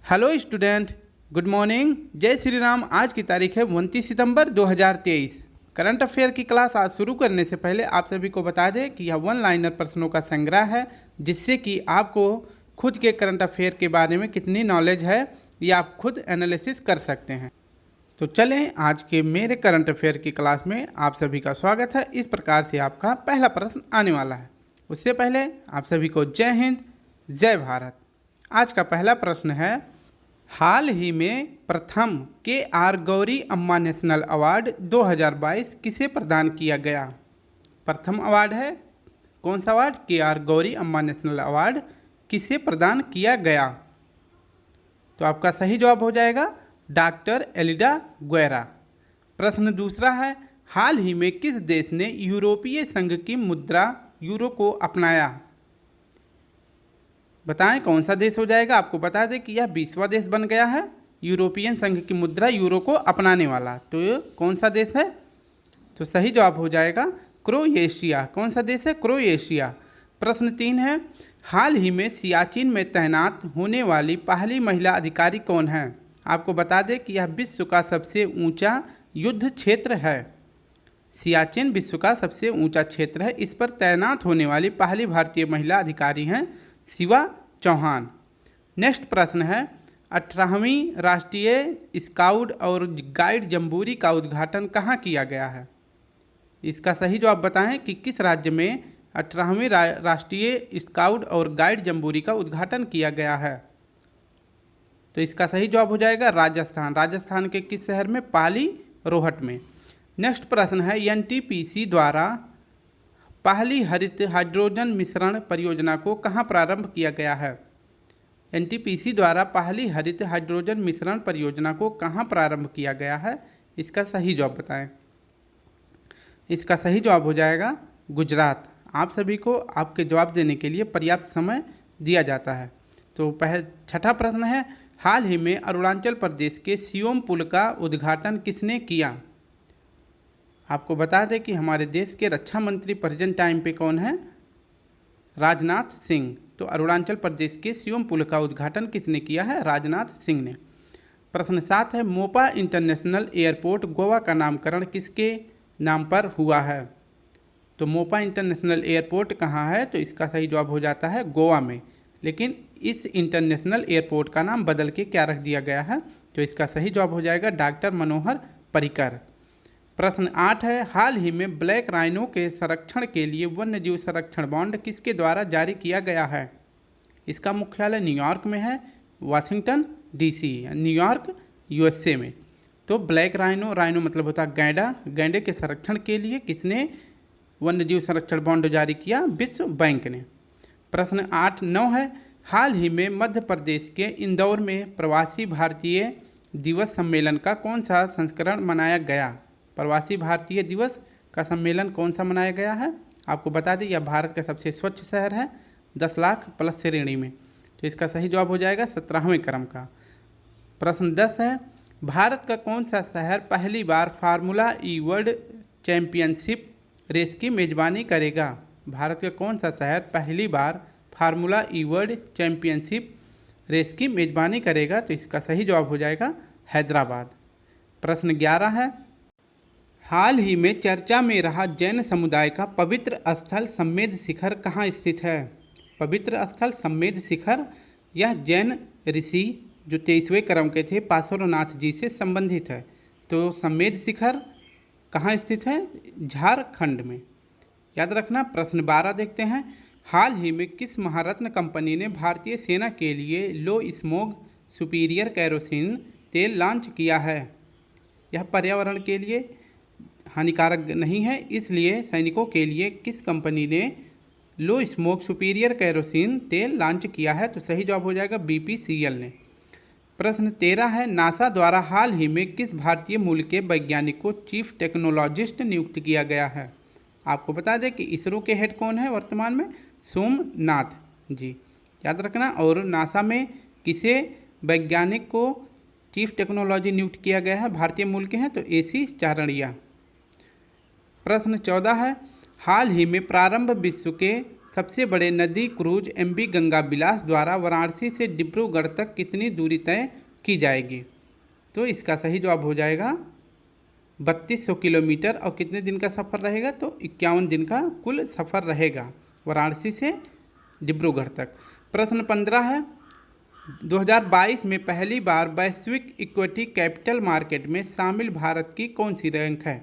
Hello student, good morning. जय श्री राम। आज की तारीख है 29 सितंबर 2023। करंट अफेयर की क्लास आज शुरू करने से पहले आप सभी को बता दें कि यह वन लाइनर प्रश्नों का संग्रह है, जिससे कि आपको खुद के करंट अफेयर के बारे में कितनी नॉलेज है ये आप खुद एनालिसिस कर सकते हैं। तो चलें, आज के मेरे करंट अफेयर की क्लास में आप सभी का स्वागत है। इस प्रकार से आपका पहला प्रश्न आने वाला है। उससे पहले आप सभी को जय हिंद, जय भारत। आज का पहला प्रश्न है, हाल ही में प्रथम के.आर. गौरी अम्मा नेशनल अवार्ड 2022 किसे प्रदान किया गया? प्रथम अवार्ड है, कौन सा अवार्ड? के.आर. गौरी अम्मा नेशनल अवार्ड किसे प्रदान किया गया? तो आपका सही जवाब हो जाएगा डॉक्टर एलिडा गुएरा। प्रश्न दूसरा है, हाल ही में किस देश ने यूरोपीय संघ की मुद्रा यूरो को अपनाया? बताएं कौन सा देश हो जाएगा। आपको बता दें कि यह 20वां देश बन गया है यूरोपियन संघ की मुद्रा यूरो को अपनाने वाला। तो ये कौन सा देश है? तो सही जवाब हो जाएगा क्रोएशिया। कौन सा देश है? क्रोएशिया। प्रश्न 3 है, हाल ही में सियाचिन में तैनात होने वाली पहली महिला अधिकारी कौन है? आपको बता दें कि यह विश्व का सबसे ऊंचा युद्ध क्षेत्र है। सियाचिन विश्व का सबसे ऊंचा क्षेत्र है। इस पर तैनात होने वाली पहली भारतीय महिला अधिकारी हैं शिवा चौहान। नेक्स्ट प्रश्न है, 18वीं राष्ट्रीय स्काउट और गाइड जम्बूरी का उद्घाटन कहाँ किया गया है? इसका सही जवाब बताएं कि किस राज्य में 18वीं राष्ट्रीय स्काउट और गाइड जम्बूरी का उद्घाटन किया गया है? तो इसका सही जवाब हो जाएगा राजस्थान। राजस्थान के किस शहर में? पाली रोहट में। नेक्स्ट प्रश्न है, एनटीपीसी द्वारा पहली हरित हाइड्रोजन मिश्रण परियोजना को कहाँ प्रारंभ किया गया है? एनटीपीसी द्वारा पहली हरित हाइड्रोजन मिश्रण परियोजना को कहाँ प्रारंभ किया गया है? इसका सही जवाब बताएं। इसका सही जवाब हो जाएगा गुजरात। आप सभी को आपके जवाब देने के लिए पर्याप्त समय दिया जाता है। तो छठा प्रश्न है, हाल ही में अरुणाचल प्रदेश के सियोम पुल का उद्घाटन किसने किया? आपको बता दें कि हमारे देश के रक्षा मंत्री प्रेजेंट टाइम पे कौन है? राजनाथ सिंह। तो अरुणाचल प्रदेश के सियोम पुल का उद्घाटन किसने किया है? राजनाथ सिंह ने। प्रश्न 7 है, मोपा इंटरनेशनल एयरपोर्ट गोवा का नामकरण किसके नाम पर हुआ है? तो मोपा इंटरनेशनल एयरपोर्ट कहाँ है? तो इसका सही जवाब हो जाता है गोवा में। लेकिन इस इंटरनेशनल एयरपोर्ट का नाम बदल के क्या रख दिया गया है? तो इसका सही जवाब हो जाएगा डॉक्टर मनोहर पर्रिकर। प्रश्न 8 है, हाल ही में ब्लैक राइनो के संरक्षण के लिए वन्यजीव संरक्षण बॉन्ड किसके द्वारा जारी किया गया है? इसका मुख्यालय न्यूयॉर्क में है, वाशिंगटन डीसी, न्यूयॉर्क यूएसए में। तो ब्लैक राइनो, राइनो मतलब होता है गैंडा, गैंडे के संरक्षण के लिए किसने वन्यजीव संरक्षण बॉन्ड जारी किया? विश्व बैंक ने। प्रश्न 8-9 है, हाल ही में मध्य प्रदेश के इंदौर में प्रवासी भारतीय दिवस सम्मेलन का कौन सा संस्करण मनाया गया? प्रवासी भारतीय दिवस का सम्मेलन कौन सा मनाया गया है? आपको बता दें यह भारत का सबसे स्वच्छ शहर है 10 लाख प्लस श्रेणी में। तो इसका सही जवाब हो जाएगा 17वें क्रम का। प्रश्न 10 है, भारत का कौन सा शहर पहली बार फार्मूला ई वर्ल्ड चैंपियनशिप रेस की मेजबानी करेगा? भारत का कौन सा शहर पहली बार फार्मूला ई वर्ल्ड चैंपियनशिप रेस की मेजबानी करेगा? तो इसका सही जवाब हो जाएगा हैदराबाद। प्रश्न 11 है, हाल ही में चर्चा में रहा जैन समुदाय का पवित्र स्थल सम्मेद शिखर कहाँ स्थित है? पवित्र स्थल सम्मेद शिखर, यह जैन ऋषि जो 23वें क्रम के थे पार्श्वनाथ जी से संबंधित है। तो सम्मेद शिखर कहाँ स्थित है? झारखंड में, याद रखना। प्रश्न 12 देखते हैं, हाल ही में किस महारत्न कंपनी ने भारतीय सेना के लिए लो स्मोग सुपीरियर कैरोसिन तेल लॉन्च किया है? यह पर्यावरण के लिए हानिकारक नहीं है, इसलिए सैनिकों के लिए किस कंपनी ने लो स्मोक सुपीरियर कैरोसिन तेल लॉन्च किया है? तो सही जवाब हो जाएगा बीपीसीएल ने। प्रश्न 13 है, नासा द्वारा हाल ही में किस भारतीय मूल के वैज्ञानिक को चीफ टेक्नोलॉजिस्ट नियुक्त किया गया है? आपको बता दें कि इसरो के हेड कौन है वर्तमान में? सोमनाथ जी, याद रखना। और नासा में किसे वैज्ञानिक को चीफ टेक्नोलॉजी नियुक्त किया गया है भारतीय मूल के हैं? तो एसी चारणिया। प्रश्न 14 है, हाल ही में प्रारंभ विश्व के सबसे बड़े नदी क्रूज MV गंगा विलास द्वारा वाराणसी से डिब्रूगढ़ तक कितनी दूरी तय की जाएगी? तो इसका सही जवाब हो जाएगा 3200 किलोमीटर। और कितने दिन का सफ़र रहेगा? तो 51 दिन का कुल सफ़र रहेगा वाराणसी से डिब्रूगढ़ तक। प्रश्न 15 है, 2022 में पहली बार वैश्विक इक्विटी कैपिटल मार्केट में शामिल भारत की कौन सी रैंक है?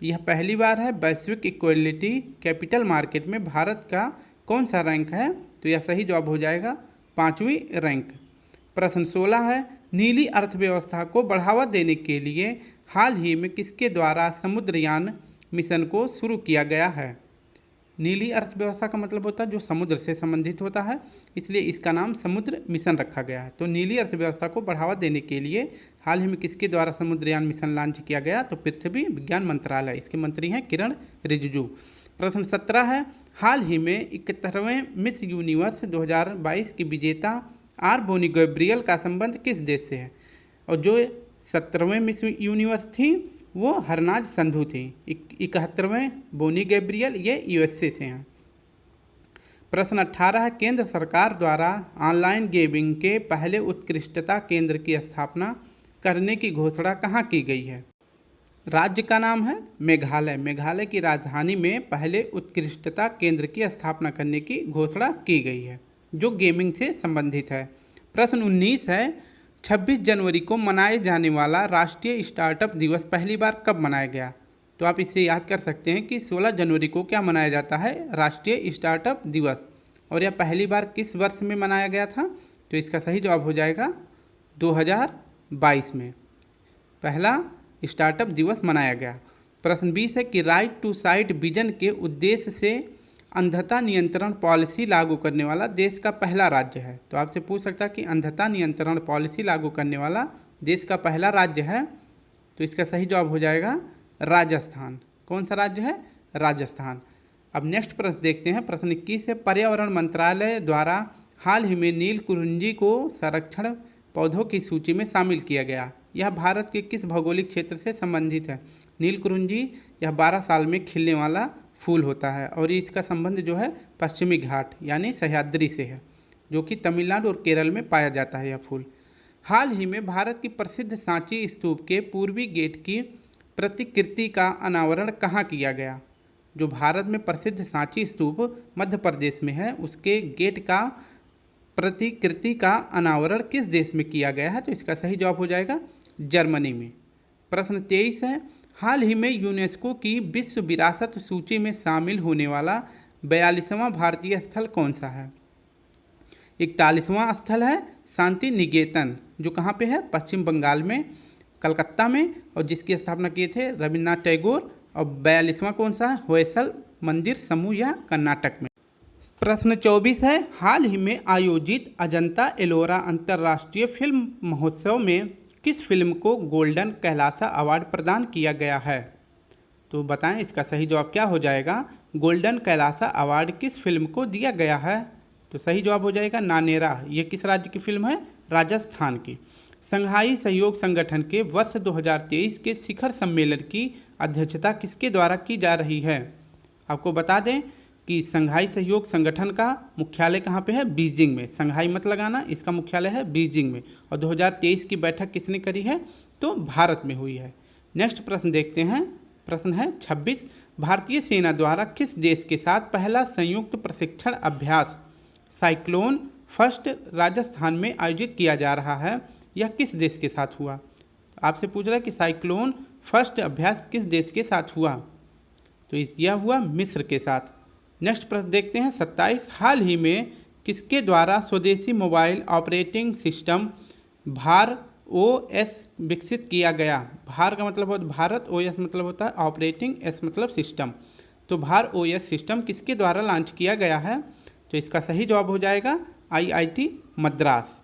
यह पहली बार है वैश्विक इक्विटी कैपिटल मार्केट में भारत का कौन सा रैंक है? तो यह सही जवाब हो जाएगा 5वीं रैंक। प्रश्न 16 है, नीली अर्थव्यवस्था को बढ़ावा देने के लिए हाल ही में किसके द्वारा समुद्रयान मिशन को शुरू किया गया है? नीली अर्थव्यवस्था का मतलब होता है जो समुद्र से संबंधित होता है, इसलिए इसका नाम समुद्र मिशन रखा गया है। तो नीली अर्थव्यवस्था को बढ़ावा देने के लिए हाल ही में किसके द्वारा समुद्रयान मिशन लॉन्च किया गया? तो पृथ्वी विज्ञान मंत्रालय, इसके मंत्री हैं किरण रिजिजू। प्रश्न 17 है, हाल ही में 71वें मिस यूनिवर्स 2022 की विजेता आर बोनी गैब्रियल का संबंध किस देश से है? और जो 17वें मिस यूनिवर्स थी वो हरनाज संधू थी। 71वें बोनी गैब्रियल ये USA से हैं। प्रश्न 18 है, केंद्र सरकार द्वारा ऑनलाइन गेमिंग के पहले उत्कृष्टता केंद्र की स्थापना करने की घोषणा कहाँ की गई है? राज्य का नाम है मेघालय। मेघालय की राजधानी में पहले उत्कृष्टता केंद्र की स्थापना करने की घोषणा की गई है जो गेमिंग से संबंधित है। प्रश्न 19 है, 26 जनवरी को मनाए जाने वाला राष्ट्रीय स्टार्टअप दिवस पहली बार कब मनाया गया? तो आप इससे याद कर सकते हैं कि 16 जनवरी को क्या मनाया जाता है? राष्ट्रीय स्टार्टअप दिवस। और यह पहली बार किस वर्ष में मनाया गया था? तो इसका सही जवाब हो जाएगा 2022 में पहला स्टार्टअप दिवस मनाया गया। प्रश्न 20 है कि राइट टू साइट विजन के उद्देश्य से अंधता नियंत्रण पॉलिसी लागू करने वाला देश का पहला राज्य है। तो आपसे पूछ सकता है कि अंधता नियंत्रण पॉलिसी लागू करने वाला देश का पहला राज्य है, तो इसका सही जवाब हो जाएगा राजस्थान। कौन सा राज्य है? राजस्थान। अब नेक्स्ट प्रश्न देखते हैं। प्रश्न 21 है, पर्यावरण मंत्रालय द्वारा हाल ही में नीलकुरिंजी को संरक्षण पौधों की सूची में शामिल किया गया। यह भारत के किस भौगोलिक क्षेत्र से संबंधित है? नीलकुरिंजी यह 12 साल में खिलने वाला फूल होता है और इसका संबंध जो है पश्चिमी घाट यानी सह्याद्री से है, जो कि तमिलनाडु और केरल में पाया जाता है यह फूल। हाल ही में भारत की प्रसिद्ध सांची स्तूप के पूर्वी गेट की प्रतिकृति का अनावरण कहाँ किया गया? जो भारत में प्रसिद्ध सांची स्तूप मध्य प्रदेश में है, उसके गेट का प्रतिकृति का अनावरण किस देश में किया गया है? तो इसका सही जवाब हो जाएगा जर्मनी में। प्रश्न 23 है, हाल ही में यूनेस्को की विश्व विरासत सूची में शामिल होने वाला 42वां भारतीय स्थल कौन सा है? 41वां स्थल है शांति निकेतन, जो कहाँ पे है? पश्चिम बंगाल में, कलकत्ता में, और जिसकी स्थापना किए थे रविन्द्रनाथ टैगोर। और 42वां कौन सा है? होयसल मंदिर समूह या कर्नाटक में। प्रश्न 24 है, हाल ही में आयोजित अजंता एलोरा अंतर्राष्ट्रीय फिल्म महोत्सव में किस फिल्म को गोल्डन कैलासा अवार्ड प्रदान किया गया है? तो बताएं इसका सही जवाब क्या हो जाएगा? गोल्डन कैलासा अवार्ड किस फिल्म को दिया गया है? तो सही जवाब हो जाएगा नानेरा। ये किस राज्य की फिल्म है? राजस्थान की। संघाई सहयोग संगठन के वर्ष 2023 के शिखर सम्मेलन की अध्यक्षता किसके द्वारा की जा रही है? आपको बता दें कि संघाई सहयोग संगठन का मुख्यालय कहाँ पे है? बीजिंग में। संघाई मत लगाना, इसका मुख्यालय है बीजिंग में। और 2023 की बैठक किसने करी है? तो भारत में हुई है। नेक्स्ट प्रश्न देखते हैं। प्रश्न है 26, भारतीय सेना द्वारा किस देश के साथ पहला संयुक्त प्रशिक्षण अभ्यास साइक्लोन फर्स्ट राजस्थान में आयोजित किया जा रहा है? यह किस देश के साथ हुआ? आपसे पूछ रहा है कि साइक्लोन फर्स्ट अभ्यास किस देश के साथ हुआ? तो यह हुआ मिस्र के साथ। नेक्स्ट प्रश्न देखते हैं 27, हाल ही में किसके द्वारा स्वदेशी मोबाइल ऑपरेटिंग सिस्टम भार OS विकसित किया गया? भार का मतलब होता है भारत, OS मतलब होता है ऑपरेटिंग, S मतलब सिस्टम। तो भार OS सिस्टम किसके द्वारा लॉन्च किया गया है? तो इसका सही जवाब हो जाएगा IIT मद्रास।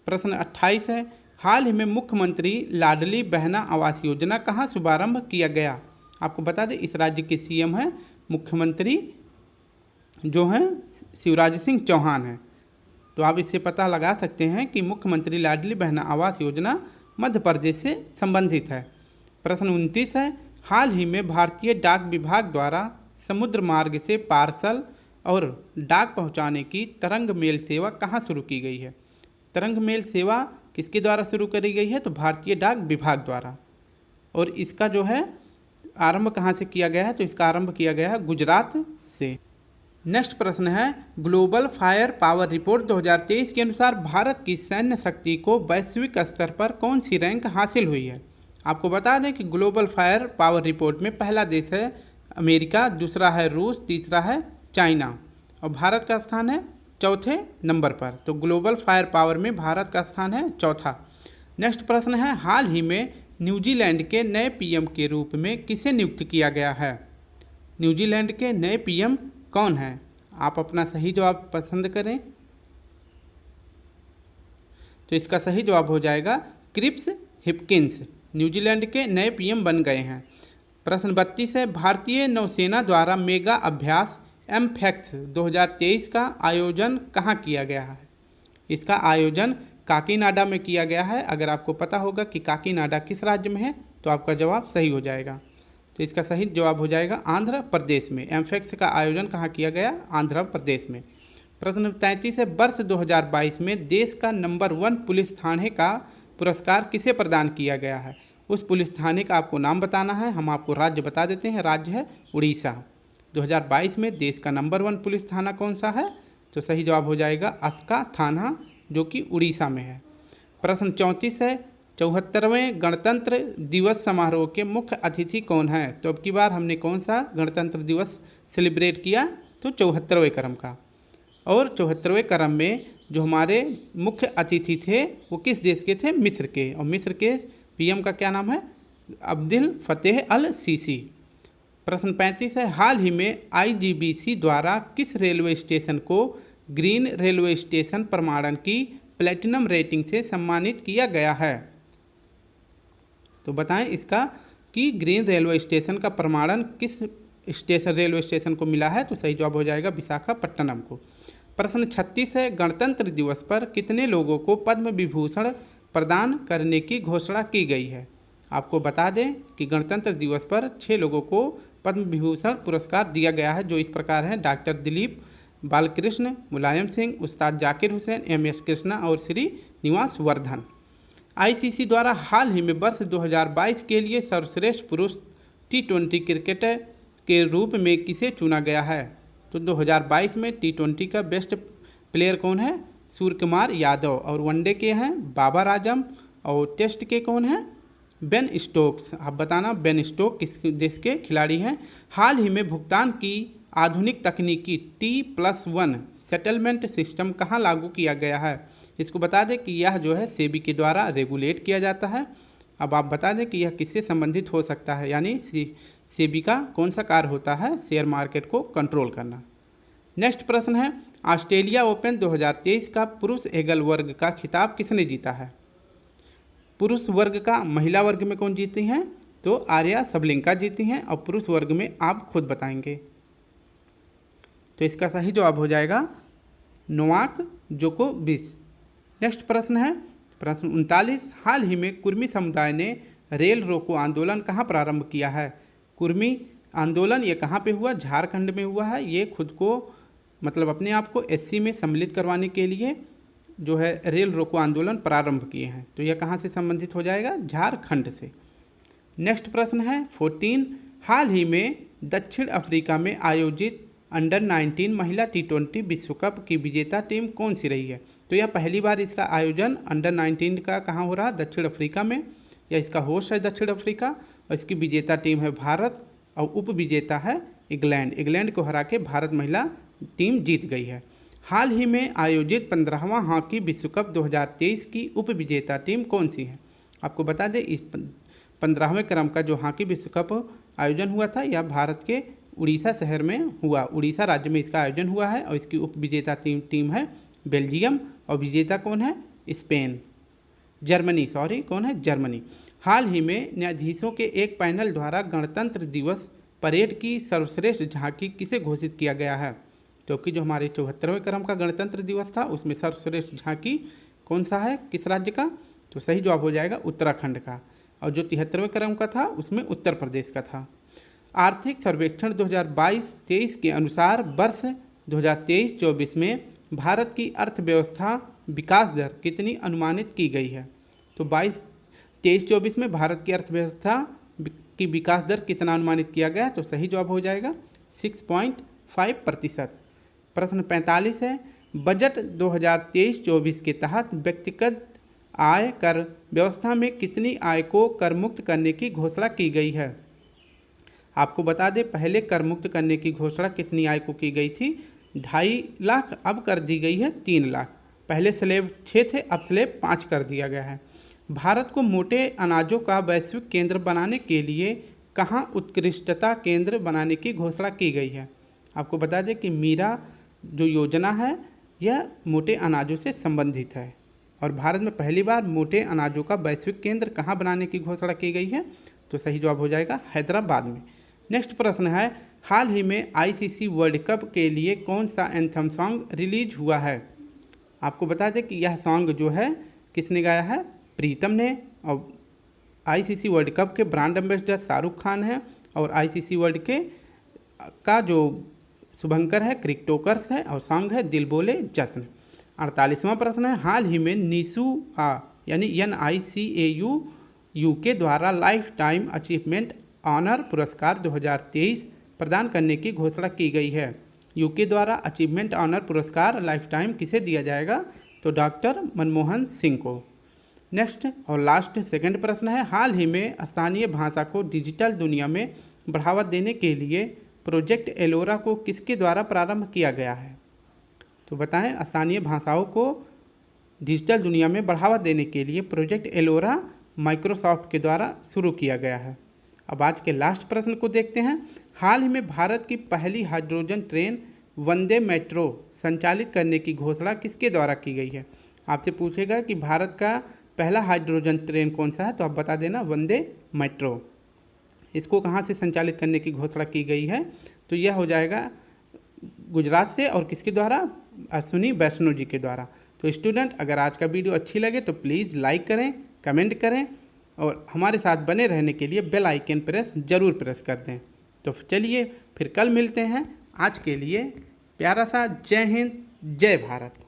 प्रश्न 28 है, हाल ही में मुख्यमंत्री लाडली बहना आवास योजना कहाँ शुभारंभ किया गया? आपको बता दें इस राज्य के CM हैं मुख्यमंत्री जो हैं शिवराज सिंह चौहान हैं। तो आप इससे पता लगा सकते हैं कि मुख्यमंत्री लाडली बहना आवास योजना मध्य प्रदेश से संबंधित है। प्रश्न 29 है, हाल ही में भारतीय डाक विभाग द्वारा समुद्र मार्ग से पार्सल और डाक पहुंचाने की तरंग मेल सेवा कहाँ शुरू की गई है? तरंग मेल सेवा किसके द्वारा शुरू करी गई है? तो भारतीय डाक विभाग द्वारा। और इसका जो है आरंभ कहाँ से किया गया है? तो इसका आरंभ किया गया है गुजरात से। नेक्स्ट प्रश्न है, ग्लोबल फायर पावर रिपोर्ट 2023 के अनुसार भारत की सैन्य शक्ति को वैश्विक स्तर पर कौन सी रैंक हासिल हुई है? आपको बता दें कि ग्लोबल फायर पावर रिपोर्ट में पहला देश है अमेरिका, दूसरा है रूस, तीसरा है चाइना और भारत का स्थान है चौथे नंबर पर। तो ग्लोबल फायर पावर में भारत का स्थान है चौथा। नेक्स्ट प्रश्न है, हाल ही में न्यूजीलैंड के नए पीएम के रूप में किसे नियुक्त किया गया है? न्यूजीलैंड के नए पीएम कौन है? आप अपना सही जवाब पसंद करें। तो इसका सही जवाब हो जाएगा क्रिप्स हिपकिंस, न्यूजीलैंड के नए पीएम बन गए हैं। प्रश्न 32 है, भारतीय नौसेना द्वारा मेगा अभ्यास एमफैक्स 2023 का आयोजन कहाँ किया गया है? इसका आयोजन काकीनाडा में किया गया है। अगर आपको पता होगा कि काकीनाडा किस राज्य में है तो आपका जवाब सही हो जाएगा। तो इसका सही जवाब हो जाएगा आंध्र प्रदेश में। एमफैक्स का आयोजन कहाँ किया गया? आंध्र प्रदेश में। प्रश्न 33 है, वर्ष 2022 में देश का नंबर 1 पुलिस थाने का पुरस्कार किसे प्रदान किया गया है? उस पुलिस थाने का आपको नाम बताना है। हम आपको राज्य बता देते हैं, राज्य है उड़ीसा। 2022 में देश का नंबर 1 पुलिस थाना कौन सा है? तो सही जवाब हो जाएगा अस्का थाना, जो कि उड़ीसा में है। प्रश्न 34 है, 74वें गणतंत्र दिवस समारोह के मुख्य अतिथि कौन है? तो अब की बार हमने कौन सा गणतंत्र दिवस सेलिब्रेट किया? तो 74वें क्रम का। और 74वें क्रम में जो हमारे मुख्य अतिथि थे वो किस देश के थे? मिस्र के। और मिस्र के पीएम का क्या नाम है? अब्दुल फतेह अल सीसी। प्रश्न 35 है, हाल ही में आईजीबीसी द्वारा किस रेलवे स्टेशन को ग्रीन रेलवे स्टेशन प्रमाणन की प्लेटिनम रेटिंग से सम्मानित किया गया है? तो बताएं इसका कि ग्रीन रेलवे स्टेशन का प्रमाणन किस रेलवे स्टेशन को मिला है? तो सही जवाब हो जाएगा विशाखापट्टनम को। प्रश्न 36 है, गणतंत्र दिवस पर कितने लोगों को पद्म विभूषण प्रदान करने की घोषणा की गई है? आपको बता दें कि गणतंत्र दिवस पर 6 लोगों को पद्म विभूषण पुरस्कार दिया गया है, जो इस प्रकार हैं: डॉक्टर दिलीप बालकृष्ण, मुलायम सिंह, उस्ताद जाकिर हुसैन, एम.एस. कृष्णा और श्री निवास वर्धन। आईसीसी द्वारा हाल ही में वर्ष 2022 के लिए सर्वश्रेष्ठ पुरुष T20 क्रिकेटर के रूप में किसे चुना गया है? तो 2022 में T20 का बेस्ट प्लेयर कौन है? सूर्य कुमार यादव। और वनडे के हैं बाबर आजम और टेस्ट के कौन हैं? Ben Stokes. आप बताना बेन स्टोक किस देश के खिलाड़ी हैं? हाल ही में भुगतान की आधुनिक तकनीकी T+1 सेटलमेंट सिस्टम कहाँ लागू किया गया है? इसको बता दें कि यह जो है सेबी के द्वारा रेगुलेट किया जाता है। अब आप बता दें कि यह किससे संबंधित हो सकता है, यानी सेबी का कौन सा कार्य होता है? शेयर मार्केट को कंट्रोल करना। नेक्स्ट प्रश्न है, ऑस्ट्रेलिया ओपन 2023 का पुरुष एकल वर्ग का खिताब किसने जीता है? पुरुष वर्ग का महिला वर्ग में कौन जीती हैं? तो आर्या सबलिंका जीती हैं। और पुरुष वर्ग में आप खुद बताएंगे। तो इसका सही जवाब हो जाएगा नोवाक जोकोविच। नेक्स्ट प्रश्न है, प्रश्न 39, हाल ही में कुर्मी समुदाय ने रेल रोको आंदोलन कहाँ प्रारंभ किया है? कुर्मी आंदोलन ये कहाँ पे हुआ? झारखंड में हुआ है। ये खुद को मतलब अपने आप को एससी में सम्मिलित करवाने के लिए जो है रेल रोको आंदोलन प्रारंभ किए हैं। तो यह कहाँ से संबंधित हो जाएगा? झारखंड से। नेक्स्ट प्रश्न है 14, हाल ही में दक्षिण अफ्रीका में आयोजित अंडर 19 महिला T20 विश्व कप की विजेता टीम कौन सी रही है? तो यह पहली बार इसका आयोजन अंडर 19 का कहाँ हो रहा है? दक्षिण अफ्रीका में। या इसका होस्ट है दक्षिण अफ्रीका और इसकी विजेता टीम है भारत और उप विजेता है इंग्लैंड। इंग्लैंड को हरा के भारत महिला टीम जीत गई है। हाल ही में आयोजित 15वां हॉकी विश्व कप 2023 की उप विजेता टीम कौन सी है? आपको बता दें इस 15वें क्रम का जो हॉकी विश्व कप आयोजन हुआ था यह भारत के उड़ीसा शहर में हुआ। उड़ीसा राज्य में इसका आयोजन हुआ है और इसकी उप विजेता टीम है बेल्जियम और विजेता कौन है? स्पेन, जर्मनी, कौन है? जर्मनी। हाल ही में न्यायाधीशों के एक पैनल द्वारा गणतंत्र दिवस परेड की सर्वश्रेष्ठ झांकी किसे घोषित किया गया है? क्योंकि जो हमारे 74वें क्रम का गणतंत्र दिवस था उसमें सर्वश्रेष्ठ झांकी कौन सा है? किस राज्य का? तो सही जवाब हो जाएगा उत्तराखंड का। और जो 73वें क्रम का था उसमें उत्तर प्रदेश का था। आर्थिक सर्वेक्षण 2022-23 के अनुसार वर्ष 2023-24 में भारत की अर्थव्यवस्था विकास दर कितनी अनुमानित की गई है? तो 23-24 में भारत की अर्थव्यवस्था की विकास दर कितना अनुमानित किया गया है? तो सही जवाब हो जाएगा 6.5%। प्रश्न 45 है, बजट 2023-24 के तहत व्यक्तिगत आय कर व्यवस्था में कितनी आय को कर मुक्त करने की घोषणा की गई है? आपको बता दें, पहले कर मुक्त करने की घोषणा कितनी आय को की गई थी? 2.5 लाख, अब कर दी गई है 3 लाख। पहले स्लेब 6 थे, अब स्लेब 5 कर दिया गया है। भारत को मोटे अनाजों का वैश्विक केंद्र बनाने के लिए कहाँ उत्कृष्टता केंद्र बनाने की घोषणा की गई है? आपको बता दें कि मीरा जो योजना है यह मोटे अनाजों से संबंधित है और भारत में पहली बार मोटे अनाजों का वैश्विक केंद्र कहाँ बनाने की घोषणा की गई है? तो सही जवाब हो जाएगा हैदराबाद में। नेक्स्ट प्रश्न है, हाल ही में आईसीसी वर्ल्ड कप के लिए कौन सा एंथम सॉन्ग रिलीज हुआ है? आपको बता दें कि यह सॉन्ग जो है किसने गाया है? प्रीतम ने। और आईसीसी वर्ल्ड कप के ब्रांड एम्बेसडर शाहरुख खान है और आईसीसी वर्ल्ड का जो शुभंकर है क्रिकटोकर्स है और सॉन्ग है दिल बोले जश्न। 48वां प्रश्न है, हाल ही में नीसू यानी NICAU के द्वारा लाइफ टाइम अचीवमेंट ऑनर पुरस्कार 2023 प्रदान करने की घोषणा की गई है। यूके द्वारा अचीवमेंट ऑनर पुरस्कार लाइफ टाइम किसे दिया जाएगा? तो डॉक्टर मनमोहन सिंह को। नेक्स्ट और लास्ट सेकंड प्रश्न है, हाल ही में स्थानीय भाषा को डिजिटल दुनिया में बढ़ावा देने के लिए प्रोजेक्ट एलोरा को किसके द्वारा प्रारंभ किया गया है? तो बताएं, स्थानीय भाषाओं को डिजिटल दुनिया में बढ़ावा देने के लिए प्रोजेक्ट एलोरा माइक्रोसॉफ्ट के द्वारा शुरू किया गया है। अब आज के लास्ट प्रश्न को देखते हैं, हाल ही में भारत की पहली हाइड्रोजन ट्रेन वंदे मेट्रो संचालित करने की घोषणा किसके द्वारा की गई है? आपसे पूछेगा कि भारत का पहला हाइड्रोजन ट्रेन कौन सा है, तो आप बता देना वंदे मेट्रो। इसको कहाँ से संचालित करने की घोषणा की गई है? तो यह हो जाएगा गुजरात से और किसके द्वारा? अश्विनी वैष्णव जी के द्वारा। तो स्टूडेंट, अगर आज का वीडियो अच्छी लगे तो प्लीज़ लाइक करें, कमेंट करें और हमारे साथ बने रहने के लिए बेल आइकन ज़रूर प्रेस कर दें। तो चलिए फिर कल मिलते हैं। आज के लिए प्यारा सा जय हिंद, जय भारत।